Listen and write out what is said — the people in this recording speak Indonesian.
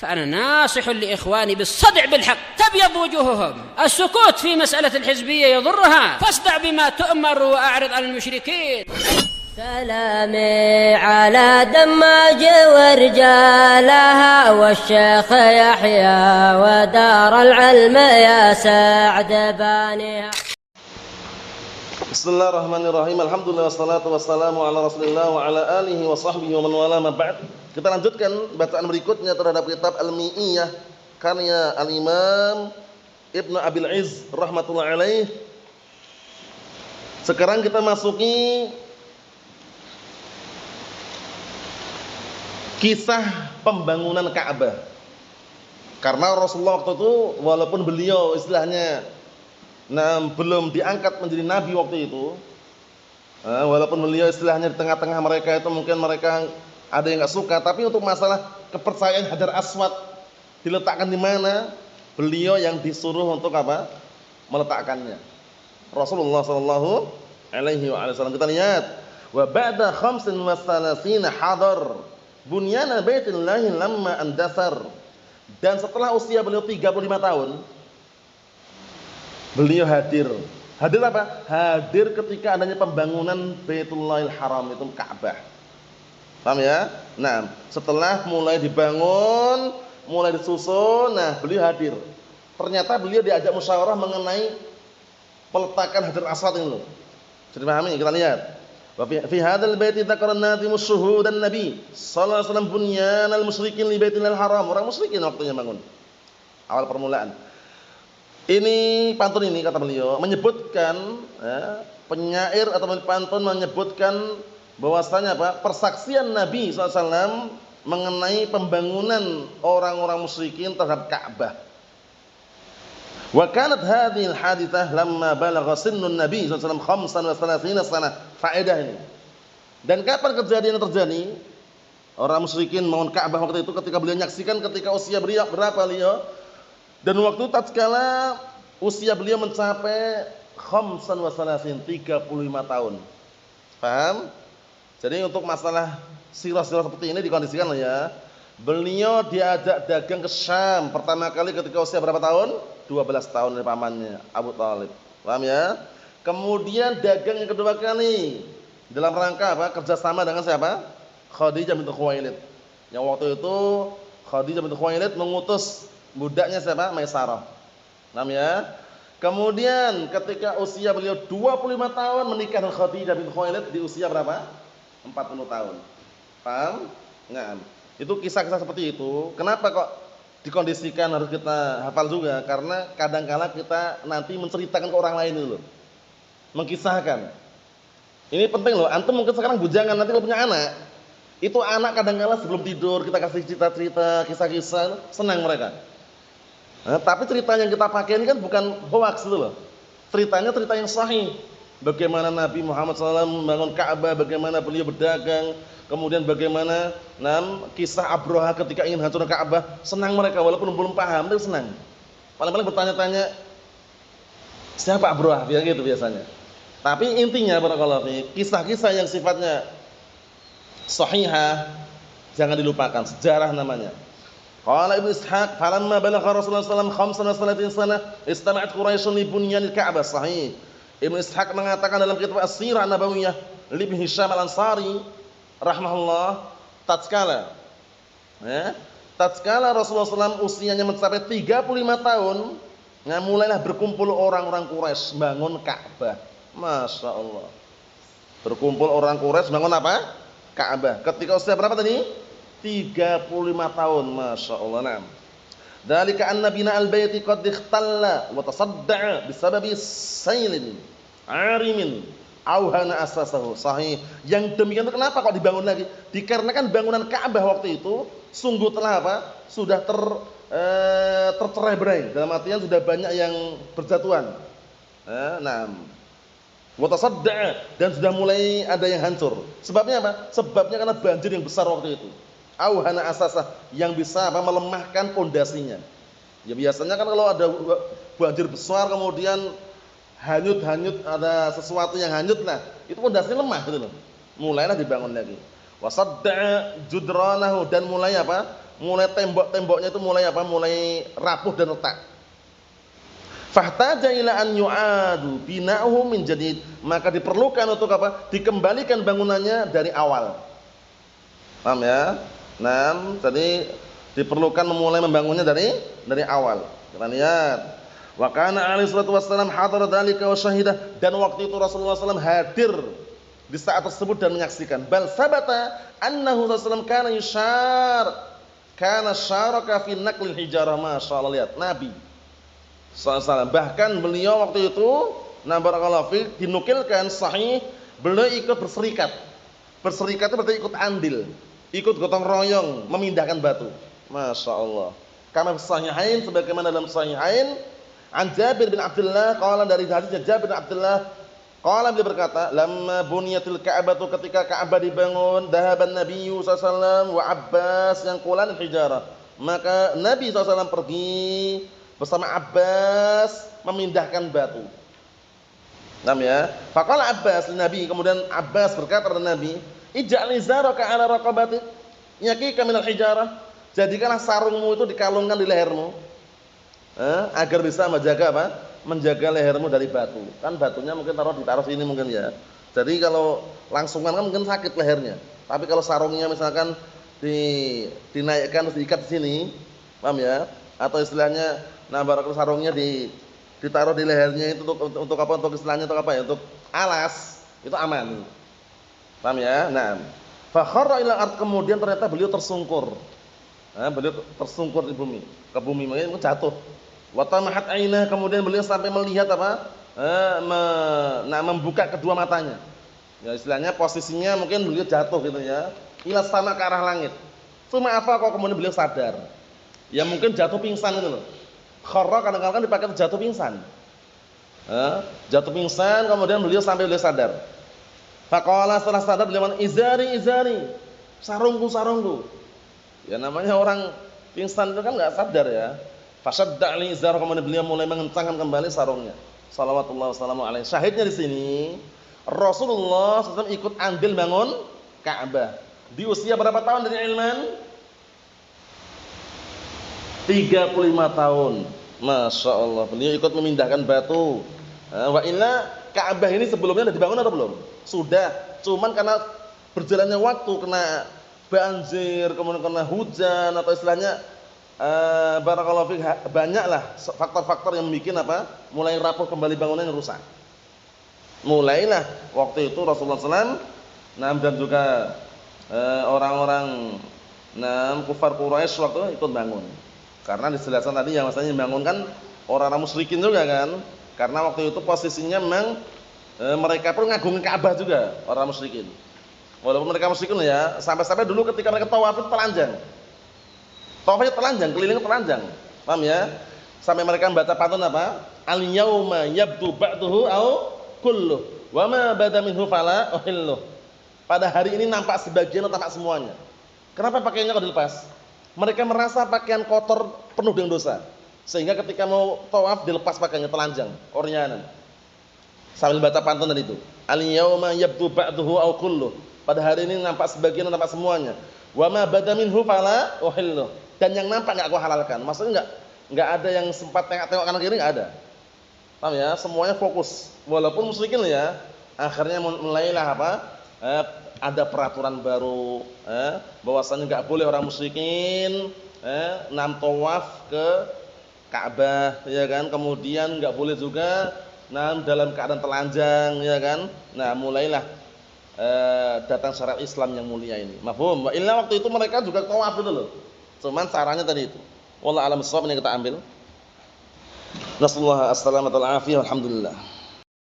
فأنا ناصح لإخواني بالصدع بالحق تبيض وجوههم. السكوت في مسألة الحزبية يضرها، فاصدع بما تؤمر وأعرض عن المشركين. سلامي على دماج ورجالها والشيخ يحيى ودار العلم يا سعد بانيها. Bismillahirrahmanirrahim. Alhamdulillah wassalatu wassalamu ala Rasulillah wa ala alihi wa sahbihi wa man wala ma ba'd. Kita lanjutkan bacaan berikutnya terhadap kitab Al-Mi'iyah karya Al-Imam Ibnu Abil Izz rahmatullah alaih. Sekarang kita masuki kisah pembangunan Ka'bah. Karena Rasulullah waktu itu walaupun beliau istilahnya belum diangkat menjadi nabi waktu itu, walaupun beliau istilahnya di tengah-tengah mereka itu mungkin mereka ada yang nggak suka, tapi untuk masalah kepercayaan Hajar Aswad diletakkan di mana, beliau yang disuruh untuk apa? Meletakkannya. Rasulullah sallallahu alaihi wasallam. Kita lihat, wa ba'da 35 hadar bunyana baitillahi lamma andasar. Dan setelah usia beliau 35 tahun, beliau hadir. Hadir apa? Hadir ketika adanya pembangunan Baitullahil Haram, itu Ka'bah. Paham ya? Nah, setelah mulai dibangun, mulai disusun, nah beliau hadir. Ternyata beliau diajak musyawarah mengenai peletakan Hajar Aswad ini loh. Jadi pahami? Kita lihat. Wa fi hadzal baiti dzakara an-nadhimu syuhudan nabi sallallahu alaihi wasallam bunyanal musyrikin li Baitillahil Haram. Orang musyrikin waktunya bangun. Awal permulaan. Ini pantun ini kata beliau menyebutkan penyair atau pantun menyebutkan bahwasanya apa? Persaksian Nabi SAW mengenai pembangunan orang-orang musyrikin terhadap Ka'bah. Wa kanat hadhihi al-haditsah lamma balagha sinnun Nabi SAW 35 sanah. Faedah ini. Dan kapan kejadian terjadi? Orang musyrikin membangun Ka'bah waktu itu ketika beliau menyaksikan ketika usia beliau berapa beliau? Dan waktu tatkala usia beliau mencapai 35 tahun. Paham? Jadi untuk masalah sirah-sirah seperti ini dikondisikan loh ya. Beliau diajak dagang ke Syam pertama kali ketika usia berapa tahun? 12 tahun dari pamannya Abu Thalib. Paham ya? Kemudian dagang yang kedua kali dalam rangka apa? Kerjasama dengan siapa? Khadijah binti Khuwailid. Yang waktu itu Khadijah binti Khuwailid mengutus budaknya siapa? Maisarah. Paham ya? Kemudian ketika usia beliau 25 tahun menikah dengan Khadijah binti Khuwailid di usia berapa? 40 tahun. Paham? Nah, itu kisah-kisah seperti itu. Kenapa kok dikondisikan harus kita hafal juga? Karena kadang-kala kita nanti menceritakan ke orang lain dulu. Mengkisahkan. Ini penting loh. Antum mungkin sekarang bujangan, nanti kalau punya anak, itu anak kadang-kala sebelum tidur kita kasih cerita-cerita, kisah-kisah, senang mereka. Nah, tapi cerita yang kita pakai ini kan bukan hoax itu loh. Ceritanya cerita yang sahih. Bagaimana Nabi Muhammad SAW membangun Ka'bah, bagaimana beliau berdagang, kemudian bagaimana kisah Abraha ketika ingin hancurkan Ka'bah. Senang mereka walaupun belum paham, tapi senang. Paling-paling bertanya-tanya siapa Abraha, biar gitu biasanya. Tapi intinya barakallahu fiik, kisah-kisah yang sifatnya sahihah jangan dilupakan, sejarah namanya. Qala Ibnu Ishaq, falamma balagha Rasulullah sallallahu alaihi wasallam 35 istama'at Quraisy li bunyanil Ka'bah. Sahih. Ibnu Ishaq mengatakan dalam kitab As-Sirah Nabawiyah li Ibnu Hisham Al-Ansari rahimahullah, tatkala Rasulullah SAW usianya mencapai 35 tahun, mulailah berkumpul orang-orang Quraisy bangun Ka'bah. Masya Allah. Berkumpul orang Quraisy bangun apa? Ka'bah. Ketika usia berapa tadi? 35 tahun, Masya Allah. Nah, dzalika anna bina al-baiti qad ikhtalla wa tasadda'a bisababi sailin 'arimin auhana asasahu. Sahih. Yang demikian itu kenapa kok dibangun lagi? Dikarenakan bangunan Ka'bah waktu itu sungguh telah apa? Sudah tercerai-berai. Dalam artian sudah banyak yang berjatuhan. Nah, wa tasadda'a, dan sudah mulai ada yang hancur. Sebabnya apa? Sebabnya karena banjir yang besar waktu itu. Auhana asasah, yang bisa apa? Melemahkan pondasinya. Ya biasanya kan kalau ada banjir besar kemudian hanyut-hanyut, ada sesuatu yang hanyut, nah itu pondasinya lemah gitu loh. Mulailah dibangun lagi. Wasadda'a judranahu, dan mulai apa? mulai tembok-temboknya itu mulai apa? Mulai rapuh dan retak. Fahtaja ila an yu'adu bina'uhu min jadid, maka diperlukan untuk apa? Dikembalikan bangunannya dari awal. Paham ya? Nah, jadi diperlukan memulai membangunnya dari awal. Kita lihat. Wa kana alaihi salatu wassalam hadara dzalika wa syahidah, dan waktu itu Rasulullah SAW hadir di saat tersebut dan menyaksikan. Bal sabata annahu sallallahu kana syaraka fi naqlil hijarah. Masyaallah, lihat Nabi SAW, bahkan beliau waktu itu, nah barakallahu fiik, dinukilkan sahih, beliau ikut berserikat. Berserikat itu berarti ikut andil, ikut gotong royong memindahkan batu. Masya Allah. Kama sahihain, sebagaimana dalam sahihain, an Jabir bin Abdullah, qala, dari hadis Jabir bin Abdullah, qala, beliau berkata, lamma buniyatil Ka'bah, ketika Ka'bah dibangun, dhahaban Nabiyyu sallallahu alaihi wasallam wa Abbas yang qulan hijarah, maka Nabi SAW pergi bersama Abbas memindahkan batu. Nam ya. Faqala Abbas li Nabi, kemudian Abbas berkata kepada Nabi, ij'al izaraka ala raqabatik yakika minal hijarah, jadikanlah sarungmu itu dikalungkan di lehermu, agar bisa menjaga apa? Menjaga lehermu dari batu. Kan batunya mungkin ditaruh sini mungkin ya. Jadi kalau langsungan kan mungkin sakit lehernya. Tapi kalau sarungnya misalkan dinaikkan terus diikat di sini, paham ya? Atau istilahnya, nah barakallahu, sarungnya ditaruh di lehernya itu untuk apa? Untuk istilahnya untuk apa ya? Untuk alas, itu aman. Paham ya? Nah, fa kharra ila ard, kemudian ternyata beliau tersungkur. Beliau tersungkur di bumi, ke bumi, makanya jatuh. Wa tamahat ainah, kemudian beliau sampai melihat apa? Membuka kedua matanya. Ya istilahnya posisinya mungkin beliau jatuh gitu ya. Ila sama, ke arah langit. Cuma apa kok kemudian beliau sadar? Ya mungkin jatuh pingsan itu loh. Kharra kadang-kadang dipakai jatuh pingsan. Jatuh pingsan, kemudian beliau sampai beliau sadar. Faqala, setelah sadar beliau mengatakan, izari, sarungku. Ya namanya orang pingsan itu kan enggak sadar ya. Fasadda li izar, kemudian beliau mulai mengencangkan kembali sarungnya. Shalawatullah wassalamu alaihi. Syahidnya di sini, Rasulullah SAW ikut andil bangun Ka'bah. Di usia berapa tahun dari Ilman? 35 tahun. Masya Allah, beliau ikut memindahkan batu. Wa illa, Ka'bah ini sebelumnya sudah dibangun atau belum? Sudah, cuman karena berjalannya waktu, kena banjir, kemudian kena hujan, atau istilahnya barakallahu fiik, banyaklah faktor-faktor yang bikin apa? Mulai rapuh kembali bangunan yang rusak. Mulailah waktu itu Rasulullah SAW, dan juga orang-orang kufar Quraisy waktu itu ikut bangun. Karena dijelaskan tadi yang maksudnya bangunkan orang-orang musyrikin juga kan. Karena waktu itu posisinya memang mereka pun ngagungin Ka'bah juga, orang musyrikin. Walaupun mereka musyrikin ya, sampai-sampai dulu ketika mereka tawaf itu telanjang. Tawafnya telanjang, kelilingnya telanjang. Paham ya? Sampai mereka membaca pantun apa? Al-yauma yabdu ba'duhu au kulluh wa ma bada minhu fala uhilluh. Pada hari ini nampak sebagian atau nampak semuanya. Kenapa pakaiannya kok dilepas? Mereka merasa pakaian kotor penuh dengan dosa. Sehingga ketika mau tawaf dilepas pakaiannya telanjang, ornyanan. Sambil baca pantun tadi itu. Al-yauma yabdu ba'duhu au kulluh. Pada hari ini nampak sebagian atau nampak semuanya. Wa ma bada minhu fala uhilluh. Dan yang nampak enggak aku halalkan. Maksudnya enggak ada yang sempat tengok kanan kiri, enggak ada. Paham ya? Semuanya fokus. Walaupun musyrikin ya, akhirnya mulailah apa? Ada peraturan baru, bahwasanya enggak boleh orang musyrikin tawaf ke Ka'bah, ya kan? Kemudian enggak boleh juga dalam keadaan telanjang, ya kan? Nah, mulailah datang syariat Islam yang mulia ini. Mafhum? Wa illa waktu itu mereka juga tawaf itu loh. Cuman caranya tadi itu. Wallahu a'lam bissawab, ini kita ambil. Nasallahu as-salamata wal afiyah, alhamdulillah.